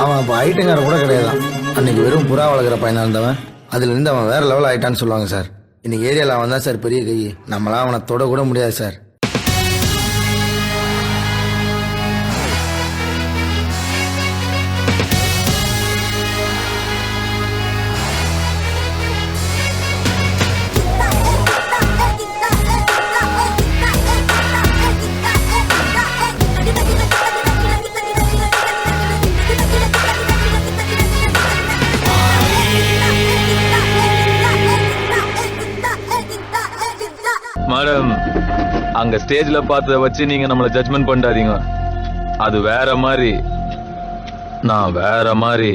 அவன் அப்போ ஐட்டங்கார கூட கிடையாதான். அன்னைக்கு வெறும் புறா வளர்க்குற பையனாக இருந்தவன் அதுலேருந்து அவன் வேற லெவல் ஆயிட்டான்னு சொல்லுவாங்க சார். இன்னைக்கு ஏரியாவில் அவன் தான் சார் பெரிய கை. நம்மளாம் அவனை தொட கூட முடியாது சார். மேடம், அங்க ஸ்டேஜ்ல பார்த்தத வச்சு நீங்க நம்மள ஜட்ஜ்மெண்ட் பண்ணாதீங்க. அது வேற மாதிரி, நான் வேற மாதிரி.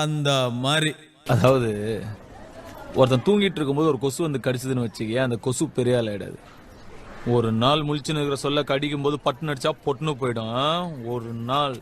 அந்த மாதிரி. அதாவது ஒருத்தன் தூங்கிட்டு இருக்கும்போது ஒரு கொசு வந்து கடிச்சதுன்னு வச்சுக்க, அந்த கொசு பெரிய ஆள் ஆயிடாது. ஒரு நாள் முழிச்சுன்னு இருக்கிற சொல்ல கடிக்கும் போது பட்டுன்னு அடிச்சா பொட்டுன்னு போயிடும். ஒரு நாள்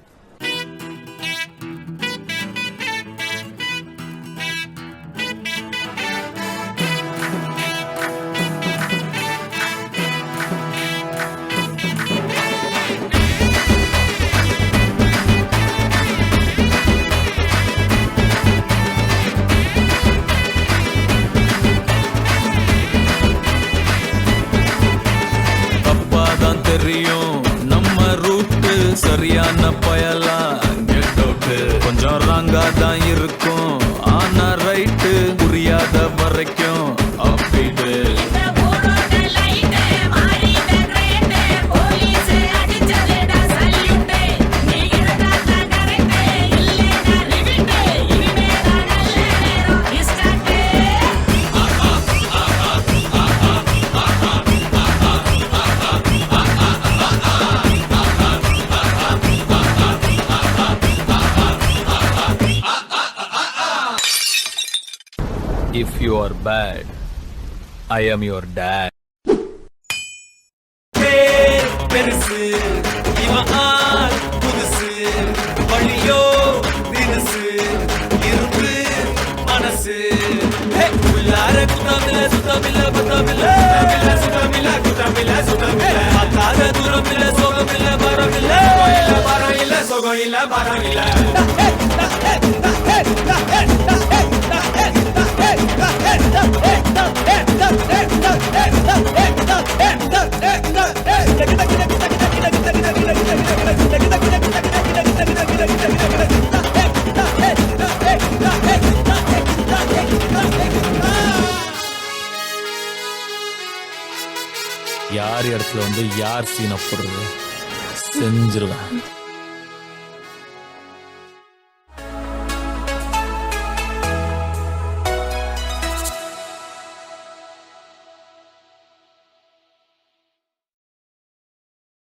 தெரியும் நம்ம ரூட்டு சரியான பயலா. கொஞ்சம் ராங்கா தான் இருக்கும், ஆனா ரைட்டு புரியாத வரைக்கும் அப்பீடு. If you are bad, I am your dad. பெருசு இவன் ஆள் புதுசு, வழியோ தினசு இருப்பு மனசு. உள்ளார குத்தமில்ல சுத்தமில்ல பத்தமில்ல சுத்தமில்ல குத்தமில்ல சுத்தமில்ல. அத்தாத தூரம் இல்ல சோகம் இல்ல பரம் இல்ல, பரம் இல்ல சோகம் இல்ல பரம் இல்ல. யார் இடத்துல வந்து யார் சீனை போடுறது செஞ்சிருவேன்.